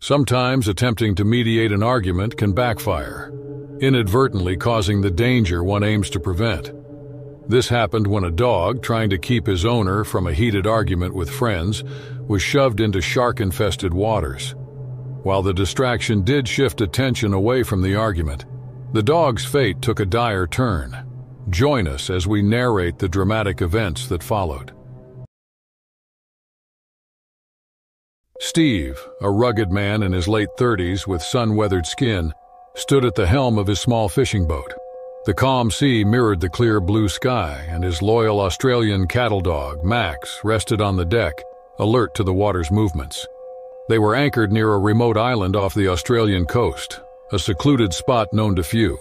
Sometimes attempting to mediate an argument can backfire, inadvertently causing the danger one aims to prevent. This happened when a dog, trying to keep his owner from a heated argument with friends, was shoved into shark-infested waters. While the distraction did shift attention away from the argument, the dog's fate took a dire turn. Join us as we narrate the dramatic events that followed. Steve, a rugged man in his late 30s with sun-weathered skin, stood at the helm of his small fishing boat. The calm sea mirrored the clear blue sky, and his loyal Australian cattle dog, Max, rested on the deck, alert to the water's movements. They were anchored near a remote island off the Australian coast, a secluded spot known to few.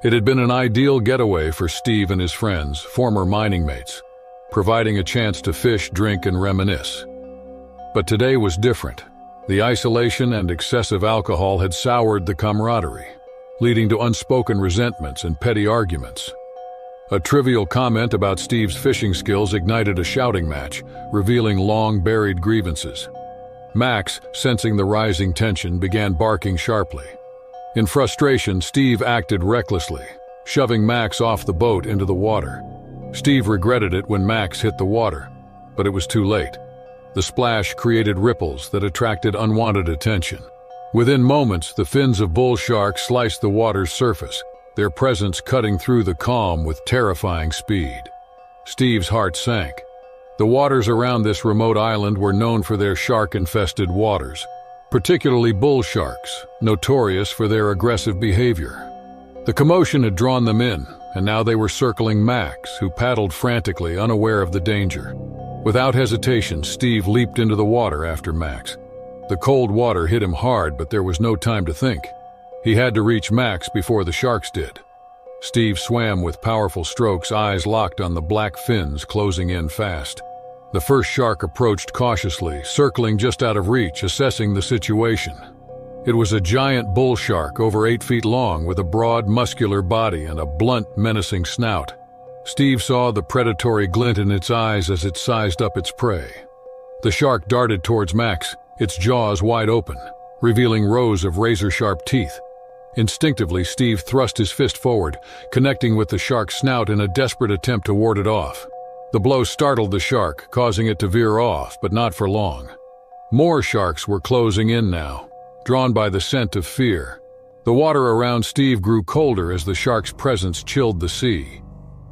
It had been an ideal getaway for Steve and his friends, former mining mates, providing a chance to fish, drink, and reminisce. But today was different. The isolation and excessive alcohol had soured the camaraderie, leading to unspoken resentments and petty arguments. A trivial comment about Steve's fishing skills ignited a shouting match, revealing long-buried grievances. Max, sensing the rising tension, began barking sharply. In frustration, Steve acted recklessly, shoving Max off the boat into the water. Steve regretted it when Max hit the water, but it was too late. The splash created ripples that attracted unwanted attention. Within moments, the fins of bull sharks sliced the water's surface, their presence cutting through the calm with terrifying speed. Steve's heart sank. The waters around this remote island were known for their shark-infested waters, particularly bull sharks, notorious for their aggressive behavior. The commotion had drawn them in, and now they were circling Max, who paddled frantically, unaware of the danger. Without hesitation, Steve leaped into the water after Max. The cold water hit him hard, but there was no time to think. He had to reach Max before the sharks did. Steve swam with powerful strokes, eyes locked on the black fins closing in fast. The first shark approached cautiously, circling just out of reach, assessing the situation. It was a giant bull shark over 8 feet long with a broad, muscular body and a blunt, menacing snout. Steve saw the predatory glint in its eyes as it sized up its prey. The shark darted towards Max, its jaws wide open, revealing rows of razor-sharp teeth. Instinctively, Steve thrust his fist forward, connecting with the shark's snout in a desperate attempt to ward it off. The blow startled the shark, causing it to veer off, but not for long. More sharks were closing in now, drawn by the scent of fear. The water around Steve grew colder as the shark's presence chilled the sea.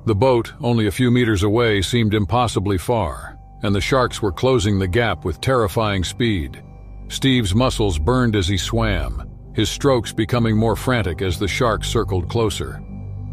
The boat, only a few meters away, seemed impossibly far, and the sharks were closing the gap with terrifying speed. Steve's muscles burned as he swam, his strokes becoming more frantic as the shark circled closer.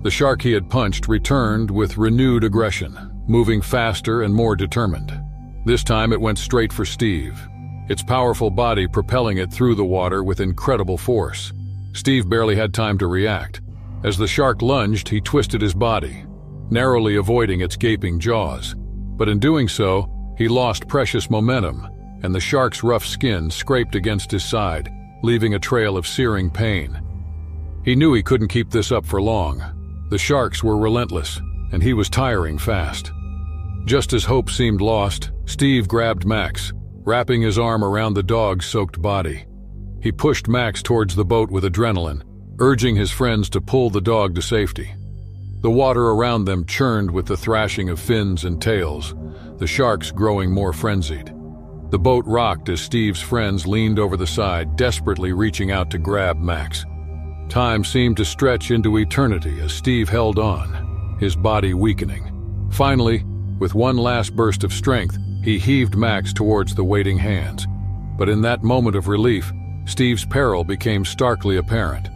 The shark he had punched returned with renewed aggression, moving faster and more determined. This time it went straight for Steve, its powerful body propelling it through the water with incredible force. Steve barely had time to react. As the shark lunged, he twisted his body, narrowly avoiding its gaping jaws. But in doing so, he lost precious momentum, and the shark's rough skin scraped against his side, leaving a trail of searing pain. He knew he couldn't keep this up for long. The sharks were relentless, and he was tiring fast. Just as hope seemed lost, Steve grabbed Max, wrapping his arm around the dog's soaked body. He pushed Max towards the boat with adrenaline, urging his friends to pull the dog to safety. The water around them churned with the thrashing of fins and tails, the sharks growing more frenzied. The boat rocked as Steve's friends leaned over the side, desperately reaching out to grab Max. Time seemed to stretch into eternity as Steve held on, his body weakening. Finally, with one last burst of strength, he heaved Max towards the waiting hands. But in that moment of relief, Steve's peril became starkly apparent.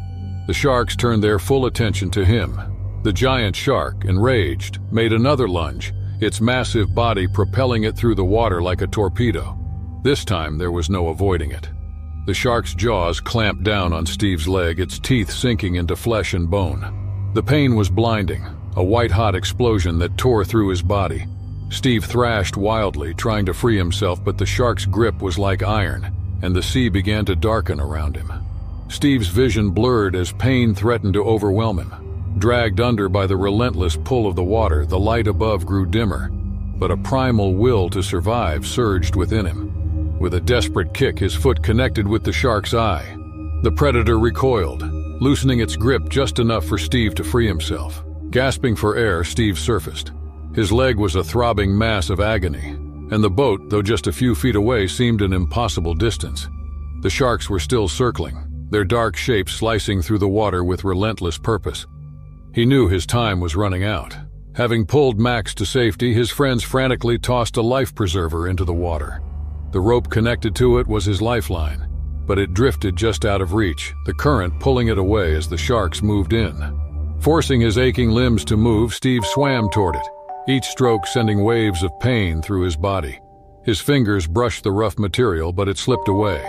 The sharks turned their full attention to him. The giant shark, enraged, made another lunge, its massive body propelling it through the water like a torpedo. This time there was no avoiding it. The shark's jaws clamped down on Steve's leg, its teeth sinking into flesh and bone. The pain was blinding, a white-hot explosion that tore through his body. Steve thrashed wildly, trying to free himself, but the shark's grip was like iron, and the sea began to darken around him. Steve's vision blurred as pain threatened to overwhelm him. Dragged under by the relentless pull of the water, the light above grew dimmer, but a primal will to survive surged within him. With a desperate kick, his foot connected with the shark's eye. The predator recoiled, loosening its grip just enough for Steve to free himself. Gasping for air, Steve surfaced. His leg was a throbbing mass of agony, and the boat, though just a few feet away, seemed an impossible distance. The sharks were still circling, their dark shapes slicing through the water with relentless purpose. He knew his time was running out. Having pulled Max to safety, his friends frantically tossed a life preserver into the water. The rope connected to it was his lifeline, but it drifted just out of reach, the current pulling it away as the sharks moved in. Forcing his aching limbs to move, Steve swam toward it, each stroke sending waves of pain through his body. His fingers brushed the rough material, but it slipped away.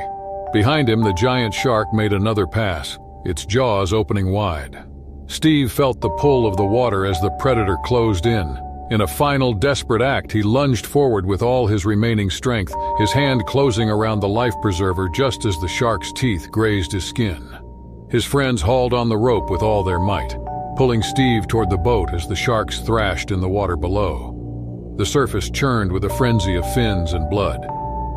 Behind him, the giant shark made another pass, its jaws opening wide. Steve felt the pull of the water as the predator closed in. In a final desperate act, he lunged forward with all his remaining strength, his hand closing around the life preserver just as the shark's teeth grazed his skin. His friends hauled on the rope with all their might, pulling Steve toward the boat as the sharks thrashed in the water below. The surface churned with a frenzy of fins and blood,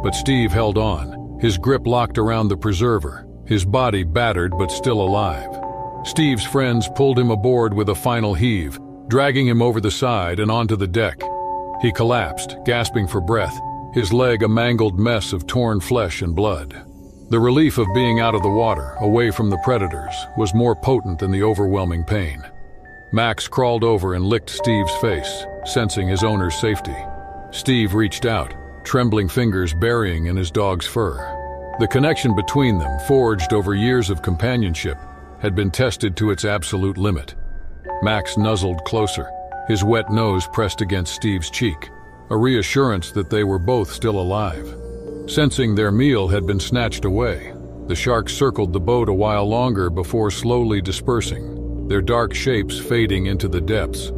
but Steve held on, his grip locked around the preserver, his body battered but still alive. Steve's friends pulled him aboard with a final heave, dragging him over the side and onto the deck. He collapsed, gasping for breath, his leg a mangled mess of torn flesh and blood. The relief of being out of the water, away from the predators, was more potent than the overwhelming pain. Max crawled over and licked Steve's face, sensing his owner's safety. Steve reached out, trembling fingers burying in his dog's fur. The connection between them, forged over years of companionship, had been tested to its absolute limit. Max nuzzled closer, his wet nose pressed against Steve's cheek, a reassurance that they were both still alive. Sensing their meal had been snatched away, the sharks circled the boat a while longer before slowly dispersing, their dark shapes fading into the depths.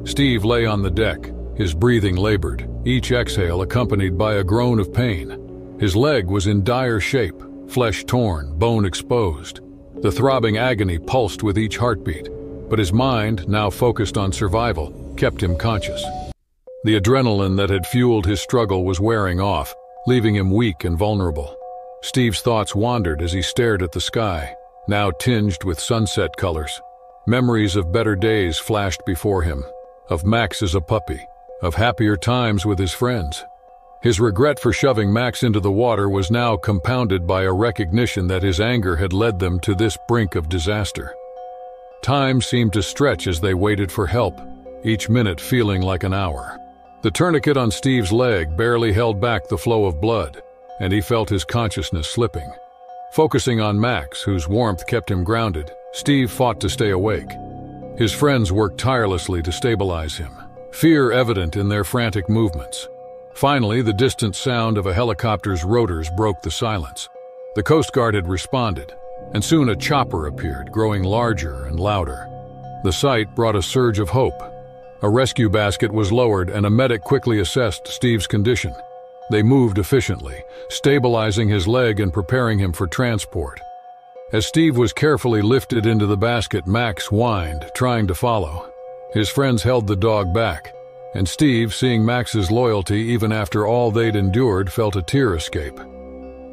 Steve lay on the deck, his breathing labored, each exhale accompanied by a groan of pain. His leg was in dire shape, flesh torn, bone exposed. The throbbing agony pulsed with each heartbeat, but his mind, now focused on survival, kept him conscious. The adrenaline that had fueled his struggle was wearing off, leaving him weak and vulnerable. Steve's thoughts wandered as he stared at the sky, now tinged with sunset colors. Memories of better days flashed before him, of Max as a puppy, of happier times with his friends. His regret for shoving Max into the water was now compounded by a recognition that his anger had led them to this brink of disaster. Time seemed to stretch as they waited for help, each minute feeling like an hour. The tourniquet on Steve's leg barely held back the flow of blood, and he felt his consciousness slipping. Focusing on Max, whose warmth kept him grounded, Steve fought to stay awake. His friends worked tirelessly to stabilize him, fear evident in their frantic movements. Finally, the distant sound of a helicopter's rotors broke the silence. The Coast Guard had responded, and soon a chopper appeared, growing larger and louder. The sight brought a surge of hope. A rescue basket was lowered and a medic quickly assessed Steve's condition. They moved efficiently, stabilizing his leg and preparing him for transport. As Steve was carefully lifted into the basket, Max whined, trying to follow. His friends held the dog back, and Steve, seeing Max's loyalty even after all they'd endured, felt a tear escape.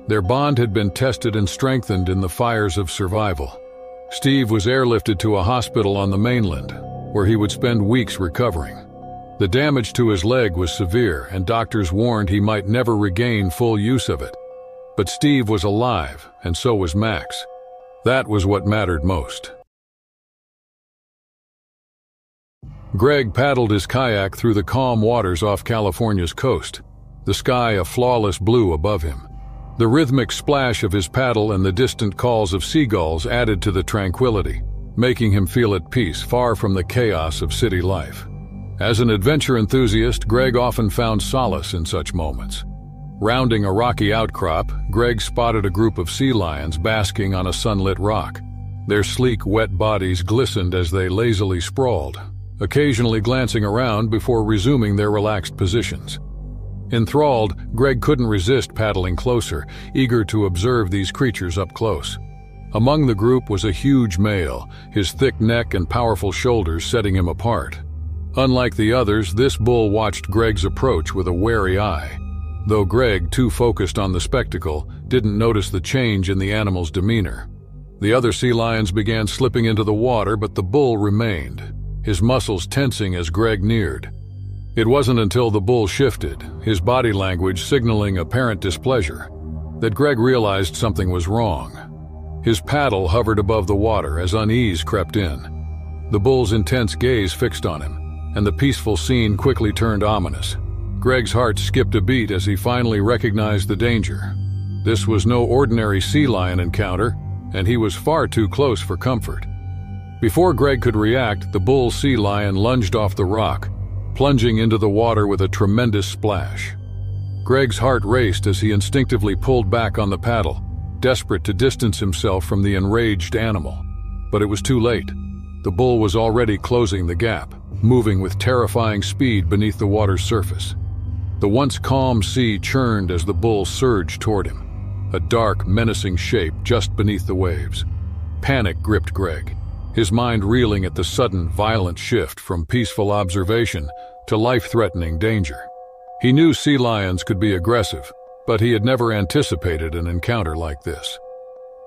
Their bond had been tested and strengthened in the fires of survival. Steve was airlifted to a hospital on the mainland, where he would spend weeks recovering. The damage to his leg was severe, and doctors warned he might never regain full use of it. But Steve was alive, and so was Max. That was what mattered most. Greg paddled his kayak through the calm waters off California's coast, the sky a flawless blue above him. The rhythmic splash of his paddle and the distant calls of seagulls added to the tranquility, making him feel at peace, far from the chaos of city life. As an adventure enthusiast, Greg often found solace in such moments. Rounding a rocky outcrop, Greg spotted a group of sea lions basking on a sunlit rock. Their sleek, wet bodies glistened as they lazily sprawled, occasionally glancing around before resuming their relaxed positions. Enthralled, Greg couldn't resist paddling closer, eager to observe these creatures up close. Among the group was a huge male, his thick neck and powerful shoulders setting him apart. Unlike the others, this bull watched Greg's approach with a wary eye. though Greg, too focused on the spectacle, didn't notice the change in the animal's demeanor. The other sea lions began slipping into the water, but the bull remained, his muscles tensing as Greg neared. It wasn't until the bull shifted, his body language signaling apparent displeasure, that Greg realized something was wrong. His paddle hovered above the water as unease crept in. The bull's intense gaze fixed on him, and the peaceful scene quickly turned ominous. Greg's heart skipped a beat as he finally recognized the danger. This was no ordinary sea lion encounter, and he was far too close for comfort. Before Greg could react, the bull sea lion lunged off the rock, plunging into the water with a tremendous splash. Greg's heart raced as he instinctively pulled back on the paddle, desperate to distance himself from the enraged animal. But it was too late. The bull was already closing the gap, moving with terrifying speed beneath the water's surface. The once calm sea churned as the bull surged toward him, a dark, menacing shape just beneath the waves. Panic gripped Greg, his mind reeling at the sudden, violent shift from peaceful observation to life-threatening danger. He knew sea lions could be aggressive, but he had never anticipated an encounter like this.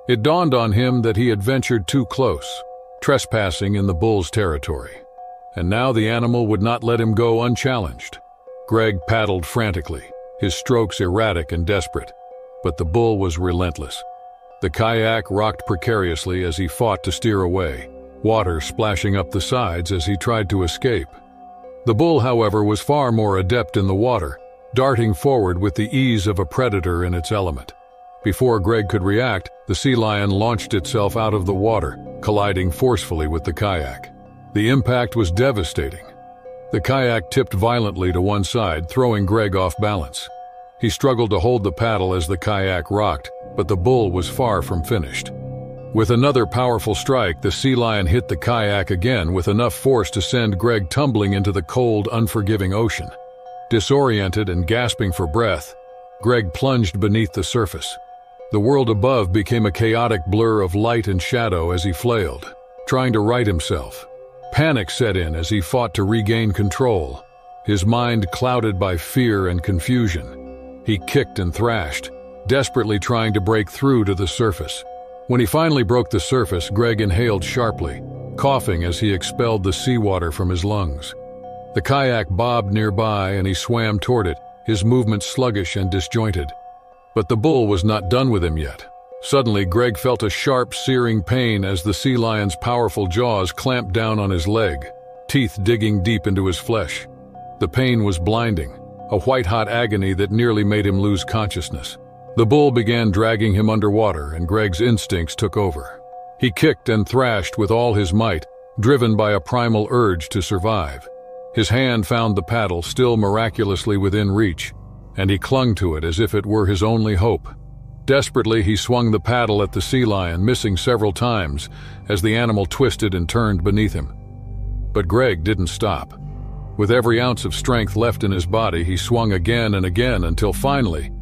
It dawned on him that he had ventured too close, trespassing in the bull's territory, and now the animal would not let him go unchallenged. Greg paddled frantically, his strokes erratic and desperate, but the bull was relentless. The kayak rocked precariously as he fought to steer away, water splashing up the sides as he tried to escape. The bull, however, was far more adept in the water, darting forward with the ease of a predator in its element. Before Greg could react, the sea lion launched itself out of the water, colliding forcefully with the kayak. The impact was devastating. The kayak tipped violently to one side, throwing Greg off balance. He struggled to hold the paddle as the kayak rocked, but the bull was far from finished. With another powerful strike, the sea lion hit the kayak again with enough force to send Greg tumbling into the cold, unforgiving ocean. Disoriented and gasping for breath, Greg plunged beneath the surface. The world above became a chaotic blur of light and shadow as he flailed, trying to right himself. Panic set in as he fought to regain control, his mind clouded by fear and confusion. He kicked and thrashed, desperately trying to break through to the surface. When he finally broke the surface, Greg inhaled sharply, coughing as he expelled the seawater from his lungs. The kayak bobbed nearby and he swam toward it, his movements sluggish and disjointed. But the bull was not done with him yet. Suddenly, Greg felt a sharp, searing pain as the sea lion's powerful jaws clamped down on his leg, teeth digging deep into his flesh. The pain was blinding, a white-hot agony that nearly made him lose consciousness. The bull began dragging him underwater, and Greg's instincts took over. He kicked and thrashed with all his might, driven by a primal urge to survive. His hand found the paddle, still miraculously within reach, and he clung to it as if it were his only hope. Desperately, he swung the paddle at the sea lion, missing several times as the animal twisted and turned beneath him. But Greg didn't stop. With every ounce of strength left in his body, he swung again and again until finally,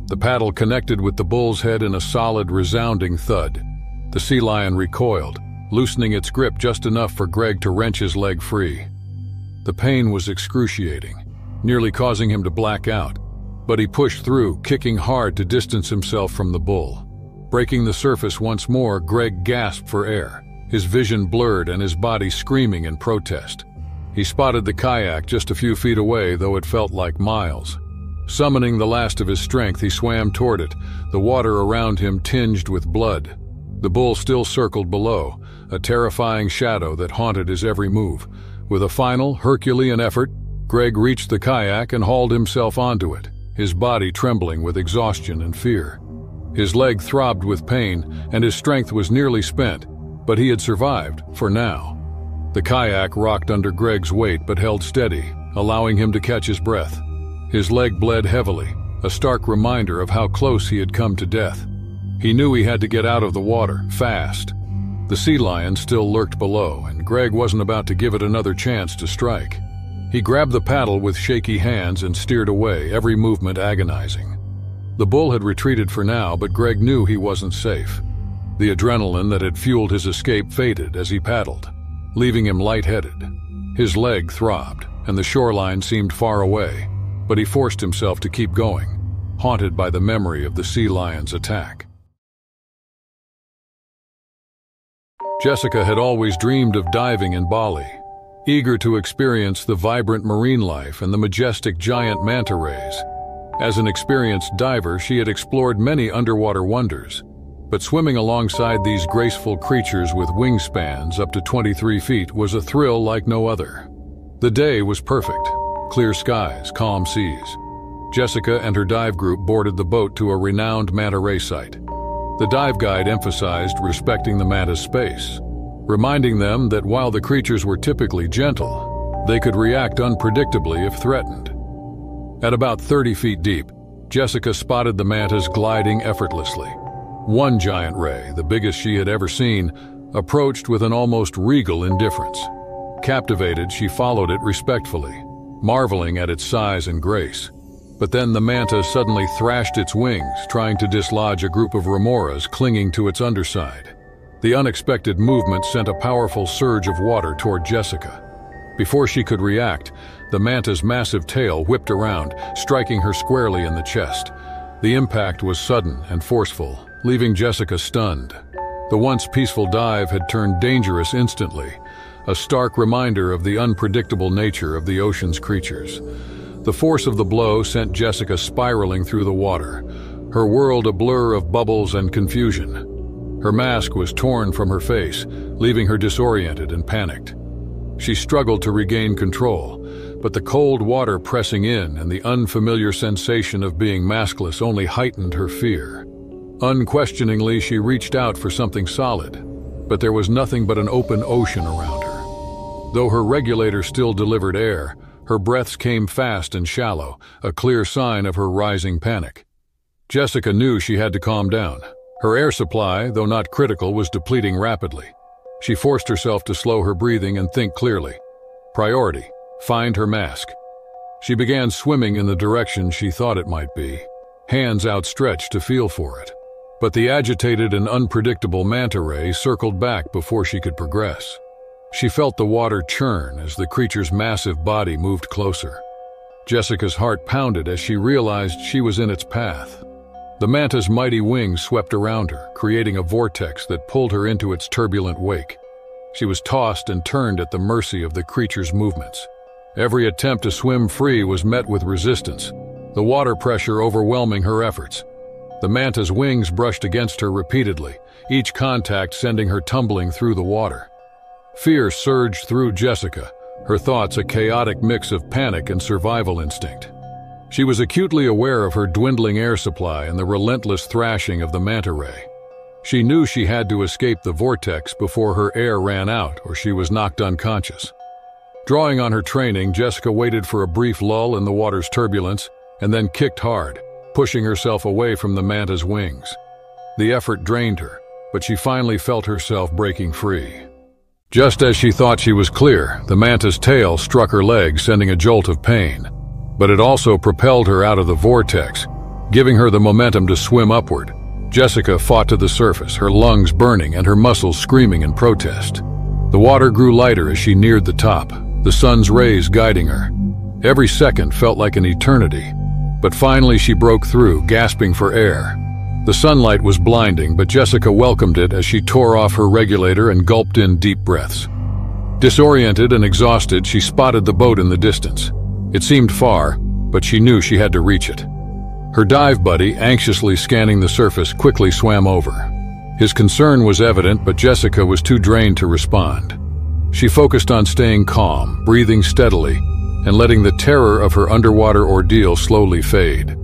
the paddle connected with the bull's head in a solid, resounding thud. The sea lion recoiled, loosening its grip just enough for Greg to wrench his leg free. The pain was excruciating, nearly causing him to black out, but he pushed through, kicking hard to distance himself from the bull. Breaking the surface once more, Greg gasped for air, his vision blurred and his body screaming in protest. He spotted the kayak just a few feet away, though it felt like miles. Summoning the last of his strength, he swam toward it, the water around him tinged with blood. The bull still circled below, a terrifying shadow that haunted his every move. With a final, Herculean effort, Greg reached the kayak and hauled himself onto it, his body trembling with exhaustion and fear. His leg throbbed with pain, and his strength was nearly spent, but he had survived, for now. The kayak rocked under Greg's weight but held steady, allowing him to catch his breath. His leg bled heavily, a stark reminder of how close he had come to death. He knew he had to get out of the water, fast. The sea lion still lurked below, and Greg wasn't about to give it another chance to strike. He grabbed the paddle with shaky hands and steered away, every movement agonizing. The bull had retreated for now, but Greg knew he wasn't safe. The adrenaline that had fueled his escape faded as he paddled, leaving him lightheaded. His leg throbbed, and the shoreline seemed far away, but he forced himself to keep going, haunted by the memory of the sea lion's attack. Jessica had always dreamed of diving in Bali, eager to experience the vibrant marine life and the majestic giant manta rays. As an experienced diver, she had explored many underwater wonders, but swimming alongside these graceful creatures with wingspans up to 23 feet was a thrill like no other. The day was perfect. Clear skies, calm seas. Jessica and her dive group boarded the boat to a renowned manta ray site. The dive guide emphasized respecting the manta's space, reminding them that while the creatures were typically gentle, they could react unpredictably if threatened. At about 30 feet deep, Jessica spotted the mantas gliding effortlessly. One giant ray, the biggest she had ever seen, approached with an almost regal indifference. Captivated, she followed it respectfully, marveling at its size and grace. But then the manta suddenly thrashed its wings, trying to dislodge a group of remoras clinging to its underside. The unexpected movement sent a powerful surge of water toward Jessica. Before she could react, the manta's massive tail whipped around, striking her squarely in the chest. The impact was sudden and forceful, leaving Jessica stunned. The once peaceful dive had turned dangerous instantly, a stark reminder of the unpredictable nature of the ocean's creatures. The force of the blow sent Jessica spiraling through the water, her world a blur of bubbles and confusion. Her mask was torn from her face, leaving her disoriented and panicked. She struggled to regain control, but the cold water pressing in and the unfamiliar sensation of being maskless only heightened her fear. Unquestioningly, she reached out for something solid, but there was nothing but an open ocean around her. Though her regulator still delivered air, her breaths came fast and shallow, a clear sign of her rising panic. Jessica knew she had to calm down. Her air supply, though not critical, was depleting rapidly. She forced herself to slow her breathing and think clearly. Priority: find her mask. She began swimming in the direction she thought it might be, hands outstretched to feel for it. But the agitated and unpredictable manta ray circled back before she could progress. She felt the water churn as the creature's massive body moved closer. Jessica's heart pounded as she realized she was in its path. The manta's mighty wings swept around her, creating a vortex that pulled her into its turbulent wake. She was tossed and turned at the mercy of the creature's movements. Every attempt to swim free was met with resistance, the water pressure overwhelming her efforts. The manta's wings brushed against her repeatedly, each contact sending her tumbling through the water. Fear surged through Jessica, her thoughts a chaotic mix of panic and survival instinct. She was acutely aware of her dwindling air supply and the relentless thrashing of the manta ray. She knew she had to escape the vortex before her air ran out or she was knocked unconscious. Drawing on her training, Jessica waited for a brief lull in the water's turbulence and then kicked hard, pushing herself away from the manta's wings. The effort drained her, but she finally felt herself breaking free. Just as she thought she was clear, the manta's tail struck her leg, sending a jolt of pain. But it also propelled her out of the vortex, giving her the momentum to swim upward. Jessica fought to the surface, her lungs burning and her muscles screaming in protest. The water grew lighter as she neared the top, the sun's rays guiding her. Every second felt like an eternity, but finally she broke through, gasping for air. The sunlight was blinding, but Jessica welcomed it as she tore off her regulator and gulped in deep breaths. Disoriented and exhausted, she spotted the boat in the distance. It seemed far, but she knew she had to reach it. Her dive buddy, anxiously scanning the surface, quickly swam over. His concern was evident, but Jessica was too drained to respond. She focused on staying calm, breathing steadily, and letting the terror of her underwater ordeal slowly fade.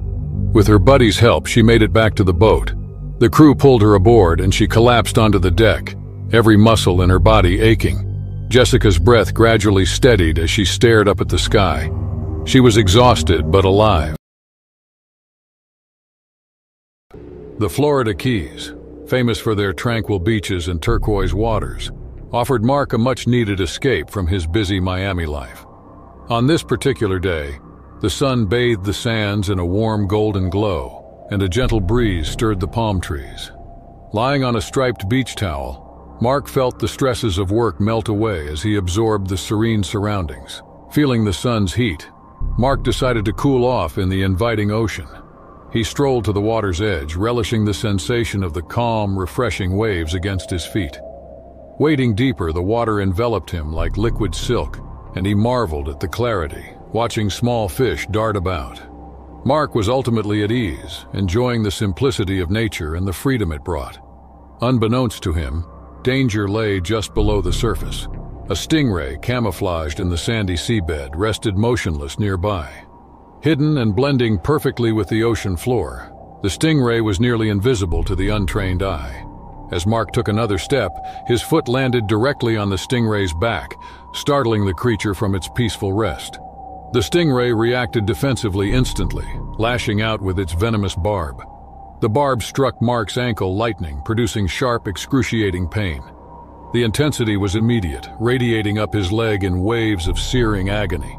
With her buddy's help, she made it back to the boat. The crew pulled her aboard and she collapsed onto the deck, every muscle in her body aching. Jessica's breath gradually steadied as she stared up at the sky. She was exhausted but alive. The Florida Keys, famous for their tranquil beaches and turquoise waters, offered Mark a much-needed escape from his busy Miami life. On this particular day, the sun bathed the sands in a warm golden glow, and a gentle breeze stirred the palm trees. Lying on a striped beach towel, Mark felt the stresses of work melt away as he absorbed the serene surroundings. Feeling the sun's heat, Mark decided to cool off in the inviting ocean. He strolled to the water's edge, relishing the sensation of the calm, refreshing waves against his feet. Wading deeper, the water enveloped him like liquid silk, and he marveled at the clarity, watching small fish dart about. Mark was ultimately at ease, enjoying the simplicity of nature and the freedom it brought. Unbeknownst to him, danger lay just below the surface. A stingray, camouflaged in the sandy seabed, rested motionless nearby. Hidden and blending perfectly with the ocean floor, the stingray was nearly invisible to the untrained eye. As Mark took another step, his foot landed directly on the stingray's back, startling the creature from its peaceful rest. The stingray reacted defensively instantly, lashing out with its venomous barb. The barb struck Mark's ankle lightning, producing sharp, excruciating pain. The intensity was immediate, radiating up his leg in waves of searing agony.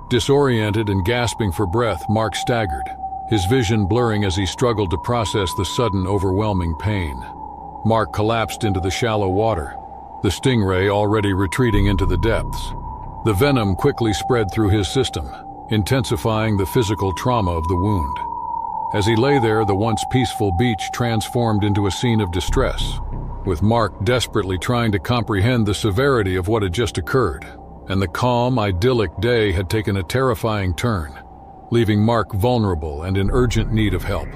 Disoriented and gasping for breath, Mark staggered, his vision blurring as he struggled to process the sudden, overwhelming pain. Mark collapsed into the shallow water, the stingray already retreating into the depths. The venom quickly spread through his system, intensifying the physical trauma of the wound. As he lay there, the once peaceful beach transformed into a scene of distress, with Mark desperately trying to comprehend the severity of what had just occurred, and the calm, idyllic day had taken a terrifying turn, leaving Mark vulnerable and in urgent need of help.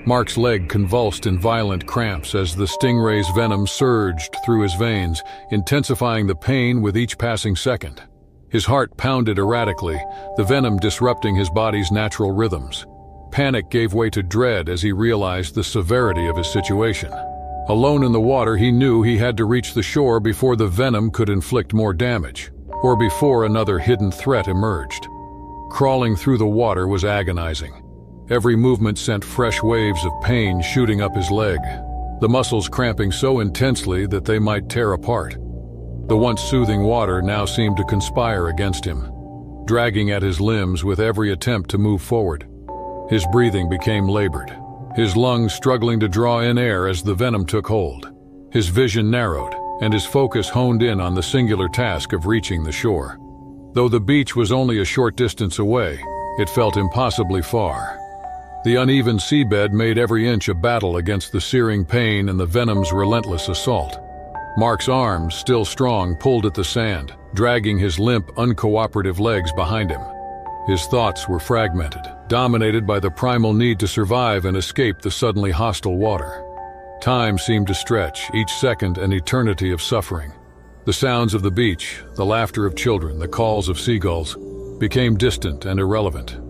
Mark's leg convulsed in violent cramps as the stingray's venom surged through his veins, intensifying the pain with each passing second. His heart pounded erratically, the venom disrupting his body's natural rhythms. Panic gave way to dread as he realized the severity of his situation. Alone in the water, he knew he had to reach the shore before the venom could inflict more damage, or before another hidden threat emerged. Crawling through the water was agonizing. Every movement sent fresh waves of pain shooting up his leg, the muscles cramping so intensely that they might tear apart. The once soothing water now seemed to conspire against him, dragging at his limbs with every attempt to move forward. His breathing became labored, his lungs struggling to draw in air as the venom took hold. His vision narrowed, and his focus honed in on the singular task of reaching the shore. Though the beach was only a short distance away, it felt impossibly far. The uneven seabed made every inch a battle against the searing pain and the venom's relentless assault. Mark's arms, still strong, pulled at the sand, dragging his limp, uncooperative legs behind him. His thoughts were fragmented, dominated by the primal need to survive and escape the suddenly hostile water. Time seemed to stretch, each second an eternity of suffering. The sounds of the beach, the laughter of children, the calls of seagulls, became distant and irrelevant.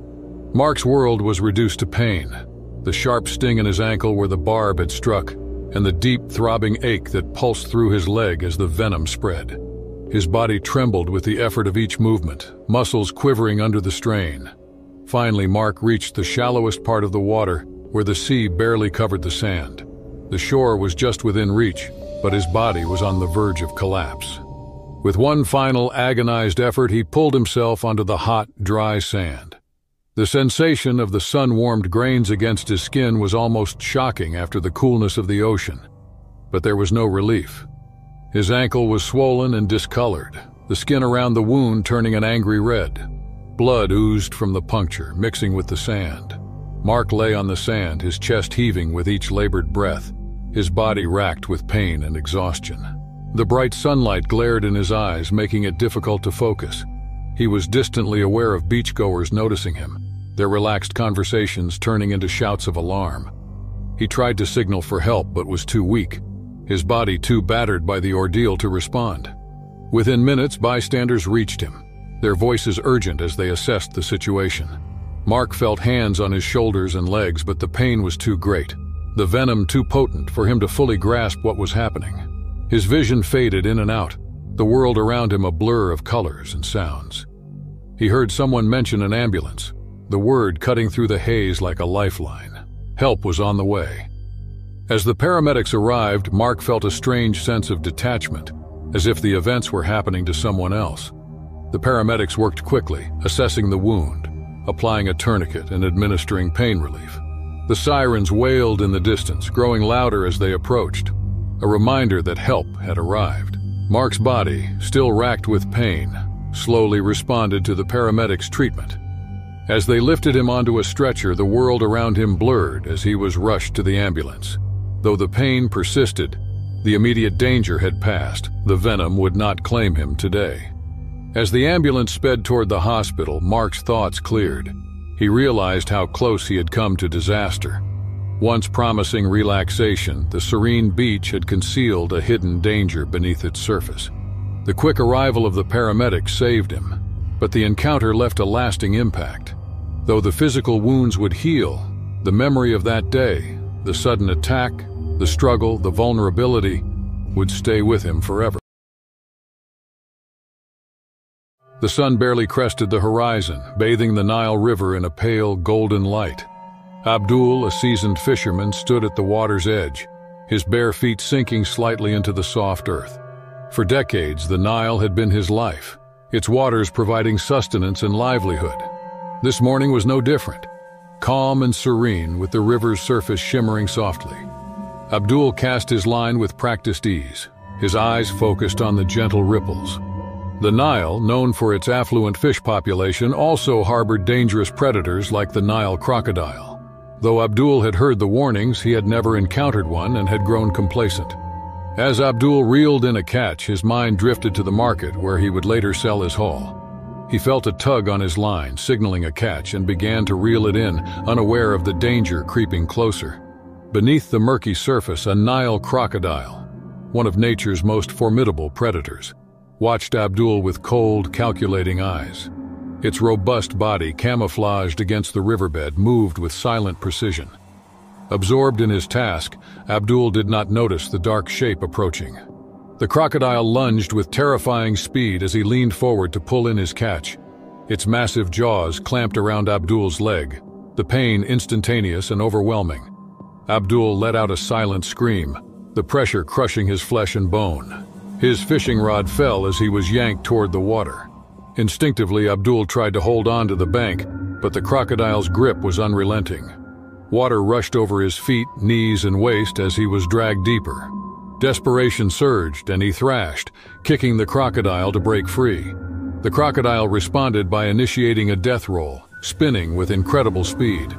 Mark's world was reduced to pain, the sharp sting in his ankle where the barb had struck, and the deep, throbbing ache that pulsed through his leg as the venom spread. His body trembled with the effort of each movement, muscles quivering under the strain. Finally, Mark reached the shallowest part of the water, where the sea barely covered the sand. The shore was just within reach, but his body was on the verge of collapse. With one final agonized effort, he pulled himself onto the hot, dry sand. The sensation of the sun-warmed grains against his skin was almost shocking after the coolness of the ocean. But there was no relief. His ankle was swollen and discolored, the skin around the wound turning an angry red. Blood oozed from the puncture, mixing with the sand. Mark lay on the sand, his chest heaving with each labored breath, his body racked with pain and exhaustion. The bright sunlight glared in his eyes, making it difficult to focus. He was distantly aware of beachgoers noticing him, their relaxed conversations turning into shouts of alarm. He tried to signal for help but was too weak, his body too battered by the ordeal to respond. Within minutes, bystanders reached him, their voices urgent as they assessed the situation. Mark felt hands on his shoulders and legs, but the pain was too great, the venom too potent for him to fully grasp what was happening. His vision faded in and out, the world around him a blur of colors and sounds. He heard someone mention an ambulance, the word cutting through the haze like a lifeline. Help was on the way. As the paramedics arrived, Mark felt a strange sense of detachment, as if the events were happening to someone else. The paramedics worked quickly, assessing the wound, applying a tourniquet and administering pain relief. The sirens wailed in the distance, growing louder as they approached, a reminder that help had arrived. Mark's body, still racked with pain, slowly responded to the paramedics' treatment. As they lifted him onto a stretcher, the world around him blurred as he was rushed to the ambulance. Though the pain persisted, the immediate danger had passed. The venom would not claim him today. As the ambulance sped toward the hospital, Mark's thoughts cleared. He realized how close he had come to disaster. Once promising relaxation, the serene beach had concealed a hidden danger beneath its surface. The quick arrival of the paramedics saved him, but the encounter left a lasting impact. Though the physical wounds would heal, the memory of that day, the sudden attack, the struggle, the vulnerability, would stay with him forever. The sun barely crested the horizon, bathing the Nile River in a pale, golden light. Abdul, a seasoned fisherman, stood at the water's edge, his bare feet sinking slightly into the soft earth. For decades, the Nile had been his life, its waters providing sustenance and livelihood. This morning was no different, calm and serene, with the river's surface shimmering softly. Abdul cast his line with practiced ease, his eyes focused on the gentle ripples. The Nile, known for its affluent fish population, also harbored dangerous predators like the Nile crocodile. Though Abdul had heard the warnings, he had never encountered one and had grown complacent. As Abdul reeled in a catch, his mind drifted to the market where he would later sell his haul. He felt a tug on his line, signaling a catch, and began to reel it in, unaware of the danger creeping closer. Beneath the murky surface, a Nile crocodile, one of nature's most formidable predators, watched Abdul with cold, calculating eyes. Its robust body, camouflaged against the riverbed, moved with silent precision. Absorbed in his task, Abdul did not notice the dark shape approaching. The crocodile lunged with terrifying speed as he leaned forward to pull in his catch. Its massive jaws clamped around Abdul's leg, the pain instantaneous and overwhelming. Abdul let out a silent scream, the pressure crushing his flesh and bone. His fishing rod fell as he was yanked toward the water. Instinctively, Abdul tried to hold on to the bank, but the crocodile's grip was unrelenting. Water rushed over his feet, knees, and waist as he was dragged deeper. Desperation surged, and he thrashed, kicking the crocodile to break free. The crocodile responded by initiating a death roll, spinning with incredible speed.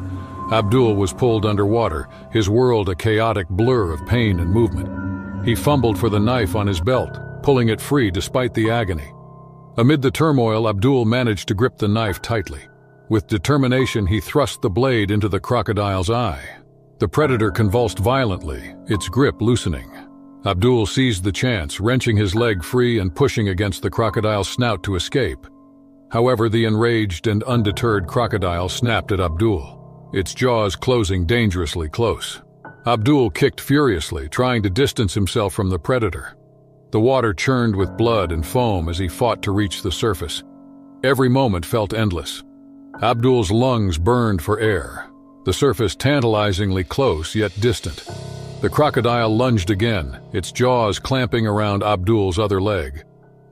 Abdul was pulled underwater, his world a chaotic blur of pain and movement. He fumbled for the knife on his belt, pulling it free despite the agony. Amid the turmoil, Abdul managed to grip the knife tightly. With determination, he thrust the blade into the crocodile's eye. The predator convulsed violently, its grip loosening. Abdul seized the chance, wrenching his leg free and pushing against the crocodile's snout to escape. However, the enraged and undeterred crocodile snapped at Abdul, its jaws closing dangerously close. Abdul kicked furiously, trying to distance himself from the predator. The water churned with blood and foam as he fought to reach the surface. Every moment felt endless. Abdul's lungs burned for air, the surface tantalizingly close yet distant. The crocodile lunged again, its jaws clamping around Abdul's other leg.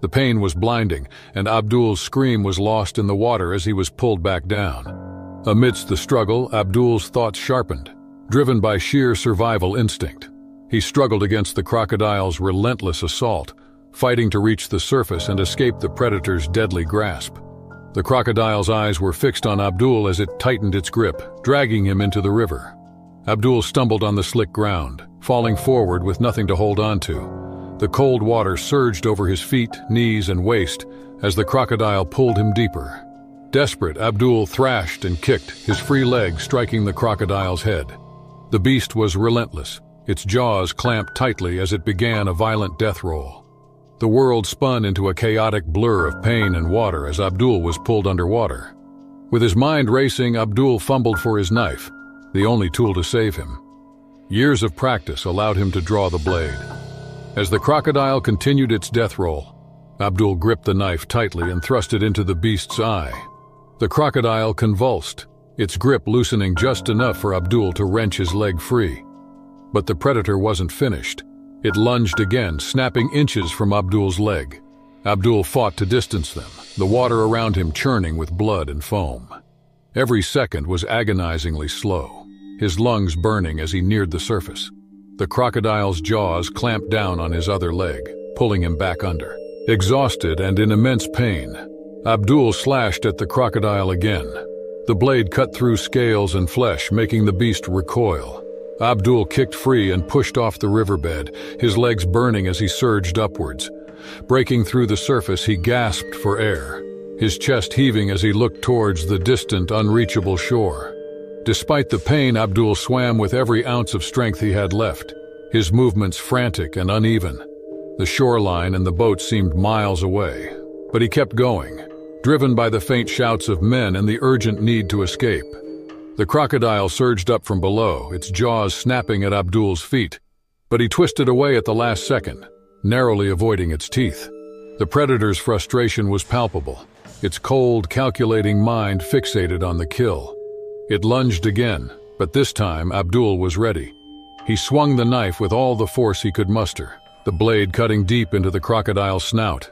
The pain was blinding, and Abdul's scream was lost in the water as he was pulled back down. Amidst the struggle, Abdul's thoughts sharpened, driven by sheer survival instinct. He struggled against the crocodile's relentless assault, fighting to reach the surface and escape the predator's deadly grasp. The crocodile's eyes were fixed on Abdul as it tightened its grip, dragging him into the river. Abdul stumbled on the slick ground, falling forward with nothing to hold on to. The cold water surged over his feet, knees, and waist as the crocodile pulled him deeper. Desperate, Abdul thrashed and kicked, his free leg striking the crocodile's head. The beast was relentless, its jaws clamped tightly as it began a violent death roll. The world spun into a chaotic blur of pain and water as Abdul was pulled underwater. With his mind racing, Abdul fumbled for his knife, the only tool to save him. Years of practice allowed him to draw the blade. As the crocodile continued its death roll, Abdul gripped the knife tightly and thrust it into the beast's eye. The crocodile convulsed, its grip loosening just enough for Abdul to wrench his leg free. But the predator wasn't finished. It lunged again, snapping inches from Abdul's leg. Abdul fought to distance them, the water around him churning with blood and foam. Every second was agonizingly slow, his lungs burning as he neared the surface. The crocodile's jaws clamped down on his other leg, pulling him back under. Exhausted and in immense pain, Abdul slashed at the crocodile again. The blade cut through scales and flesh, making the beast recoil. Abdul kicked free and pushed off the riverbed, his legs burning as he surged upwards. Breaking through the surface, he gasped for air, his chest heaving as he looked towards the distant, unreachable shore. Despite the pain, Abdul swam with every ounce of strength he had left, his movements frantic and uneven. The shoreline and the boat seemed miles away, but he kept going, driven by the faint shouts of men and the urgent need to escape. The crocodile surged up from below, its jaws snapping at Abdul's feet, but he twisted away at the last second, narrowly avoiding its teeth. The predator's frustration was palpable, its cold, calculating mind fixated on the kill. It lunged again, but this time Abdul was ready. He swung the knife with all the force he could muster, the blade cutting deep into the crocodile's snout.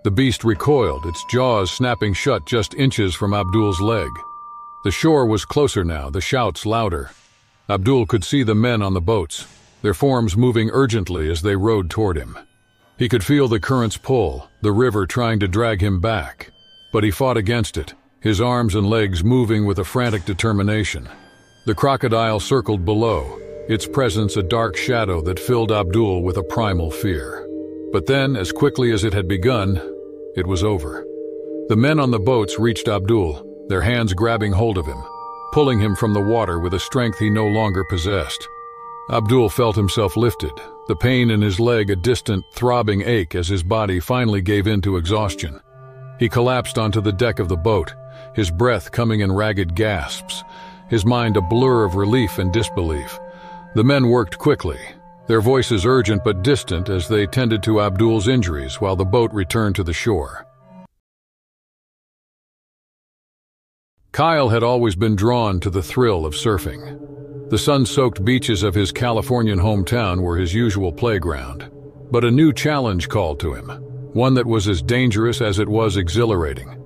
The beast recoiled, its jaws snapping shut just inches from Abdul's leg. The shore was closer now, the shouts louder. Abdul could see the men on the boats, their forms moving urgently as they rowed toward him. He could feel the current's pull, the river trying to drag him back. But he fought against it, his arms and legs moving with a frantic determination. The crocodile circled below, its presence a dark shadow that filled Abdul with a primal fear. But then, as quickly as it had begun, it was over. The men on the boats reached Abdul, their hands grabbing hold of him, pulling him from the water with a strength he no longer possessed. Abdul felt himself lifted, the pain in his leg a distant, throbbing ache as his body finally gave in to exhaustion. He collapsed onto the deck of the boat, his breath coming in ragged gasps, his mind a blur of relief and disbelief. The men worked quickly, their voices urgent but distant as they tended to Abdul's injuries while the boat returned to the shore. Kyle had always been drawn to the thrill of surfing. The sun-soaked beaches of his Californian hometown were his usual playground. But a new challenge called to him, one that was as dangerous as it was exhilarating.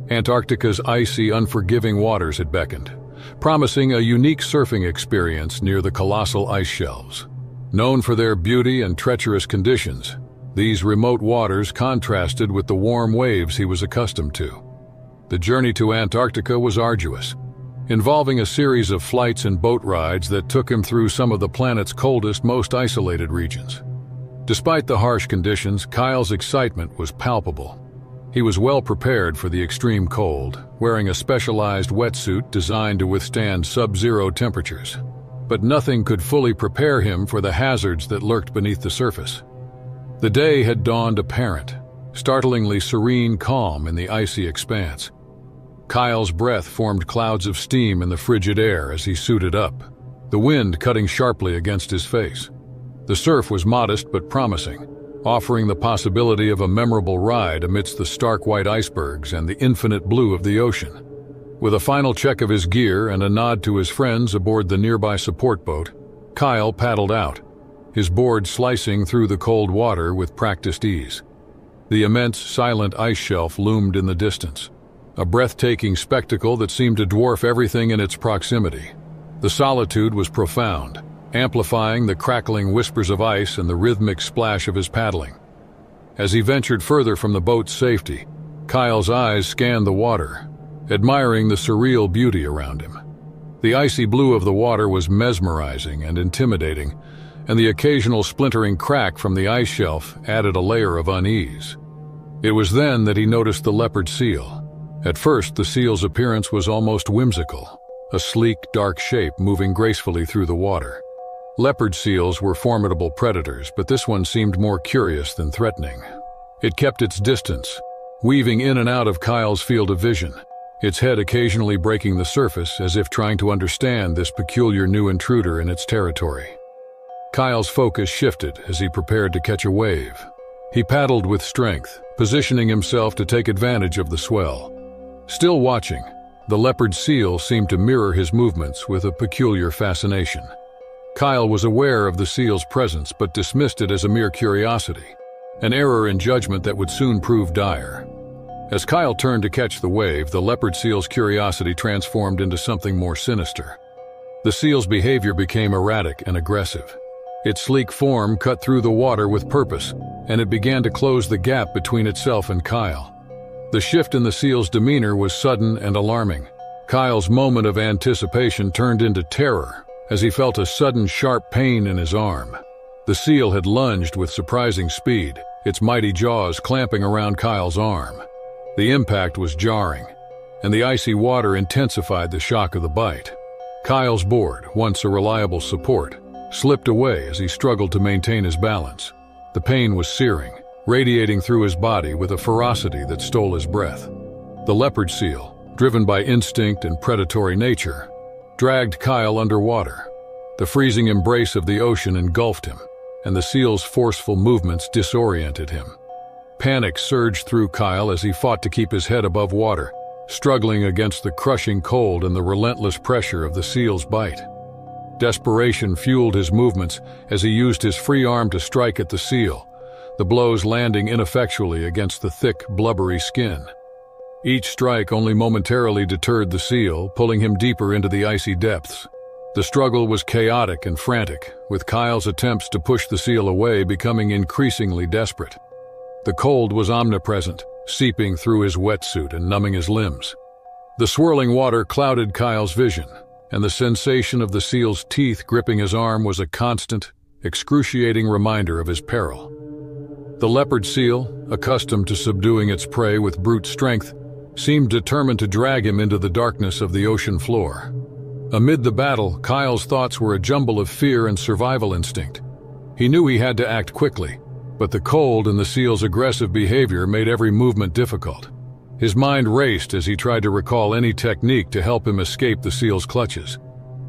Antarctica's icy, unforgiving waters had beckoned, promising a unique surfing experience near the colossal ice shelves. Known for their beauty and treacherous conditions, these remote waters contrasted with the warm waves he was accustomed to. The journey to Antarctica was arduous, involving a series of flights and boat rides that took him through some of the planet's coldest, most isolated regions. Despite the harsh conditions, Kyle's excitement was palpable. He was well prepared for the extreme cold, wearing a specialized wetsuit designed to withstand sub-zero temperatures. But nothing could fully prepare him for the hazards that lurked beneath the surface. The day had dawned apparent, startlingly serene calm in the icy expanse. Kyle's breath formed clouds of steam in the frigid air as he suited up, the wind cutting sharply against his face. The surf was modest but promising, offering the possibility of a memorable ride amidst the stark white icebergs and the infinite blue of the ocean. With a final check of his gear and a nod to his friends aboard the nearby support boat, Kyle paddled out, his board slicing through the cold water with practiced ease. The immense, silent ice shelf loomed in the distance, a breathtaking spectacle that seemed to dwarf everything in its proximity. The solitude was profound, amplifying the crackling whispers of ice and the rhythmic splash of his paddling. As he ventured further from the boat's safety, Kyle's eyes scanned the water, admiring the surreal beauty around him. The icy blue of the water was mesmerizing and intimidating, and the occasional splintering crack from the ice shelf added a layer of unease. It was then that he noticed the leopard seal. At first, the seal's appearance was almost whimsical, a sleek, dark shape moving gracefully through the water. Leopard seals were formidable predators, but this one seemed more curious than threatening. It kept its distance, weaving in and out of Kyle's field of vision, its head occasionally breaking the surface as if trying to understand this peculiar new intruder in its territory. Kyle's focus shifted as he prepared to catch a wave. He paddled with strength, positioning himself to take advantage of the swell. Still watching, the leopard seal seemed to mirror his movements with a peculiar fascination. Kyle was aware of the seal's presence but dismissed it as a mere curiosity, an error in judgment that would soon prove dire. As Kyle turned to catch the wave, the leopard seal's curiosity transformed into something more sinister. The seal's behavior became erratic and aggressive. Its sleek form cut through the water with purpose, and it began to close the gap between itself and Kyle. The shift in the seal's demeanor was sudden and alarming, Kyle's moment of anticipation turned into terror as he felt a sudden sharp pain in his arm. The seal had lunged with surprising speed, its mighty jaws clamping around Kyle's arm. The impact was jarring, and the icy water intensified the shock of the bite. Kyle's board, once a reliable support, slipped away as he struggled to maintain his balance. The pain was searing, radiating through his body with a ferocity that stole his breath. The leopard seal, driven by instinct and predatory nature, dragged Kyle underwater. The freezing embrace of the ocean engulfed him, and the seal's forceful movements disoriented him. Panic surged through Kyle as he fought to keep his head above water, struggling against the crushing cold and the relentless pressure of the seal's bite. Desperation fueled his movements as he used his free arm to strike at the seal, the blows landing ineffectually against the thick, blubbery skin. Each strike only momentarily deterred the seal, pulling him deeper into the icy depths. The struggle was chaotic and frantic, with Kyle's attempts to push the seal away becoming increasingly desperate. The cold was omnipresent, seeping through his wetsuit and numbing his limbs. The swirling water clouded Kyle's vision, and the sensation of the seal's teeth gripping his arm was a constant, excruciating reminder of his peril. The leopard seal, accustomed to subduing its prey with brute strength, seemed determined to drag him into the darkness of the ocean floor. Amid the battle, Kyle's thoughts were a jumble of fear and survival instinct. He knew he had to act quickly, but the cold and the seal's aggressive behavior made every movement difficult. His mind raced as he tried to recall any technique to help him escape the seal's clutches.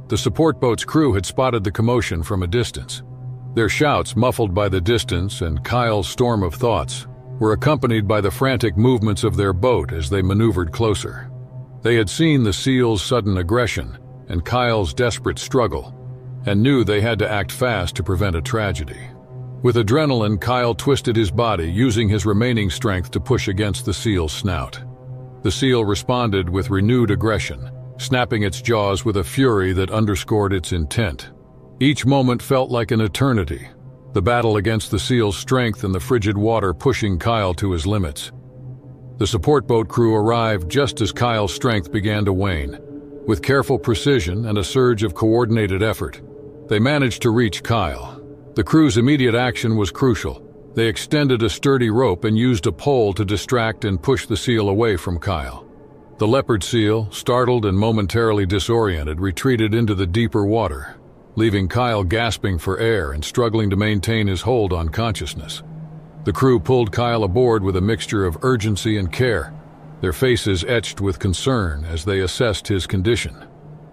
The support boat's crew had spotted the commotion from a distance. Their shouts, muffled by the distance and Kyle's storm of thoughts, were accompanied by the frantic movements of their boat as they maneuvered closer. They had seen the seal's sudden aggression and Kyle's desperate struggle, and knew they had to act fast to prevent a tragedy. With adrenaline, Kyle twisted his body, using his remaining strength to push against the seal's snout. The seal responded with renewed aggression, snapping its jaws with a fury that underscored its intent. Each moment felt like an eternity, the battle against the seal's strength and the frigid water pushing Kyle to his limits. The support boat crew arrived just as Kyle's strength began to wane. With careful precision and a surge of coordinated effort, they managed to reach Kyle. The crew's immediate action was crucial. They extended a sturdy rope and used a pole to distract and push the seal away from Kyle. The leopard seal, startled and momentarily disoriented, retreated into the deeper water, leaving Kyle gasping for air and struggling to maintain his hold on consciousness. The crew pulled Kyle aboard with a mixture of urgency and care, their faces etched with concern as they assessed his condition.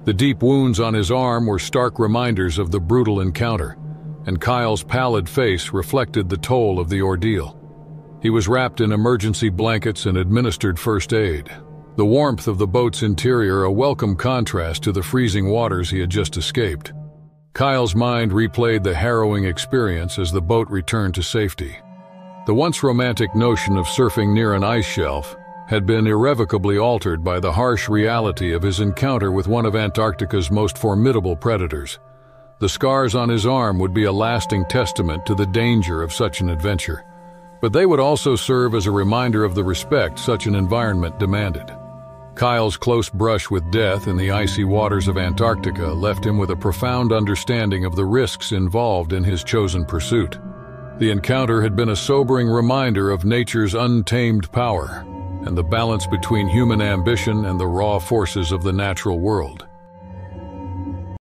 The deep wounds on his arm were stark reminders of the brutal encounter, and Kyle's pallid face reflected the toll of the ordeal. He was wrapped in emergency blankets and administered first aid, the warmth of the boat's interior a welcome contrast to the freezing waters he had just escaped. Kyle's mind replayed the harrowing experience as the boat returned to safety. The once romantic notion of surfing near an ice shelf had been irrevocably altered by the harsh reality of his encounter with one of Antarctica's most formidable predators. The scars on his arm would be a lasting testament to the danger of such an adventure, but they would also serve as a reminder of the respect such an environment demanded. Kyle's close brush with death in the icy waters of Antarctica left him with a profound understanding of the risks involved in his chosen pursuit. The encounter had been a sobering reminder of nature's untamed power and the balance between human ambition and the raw forces of the natural world.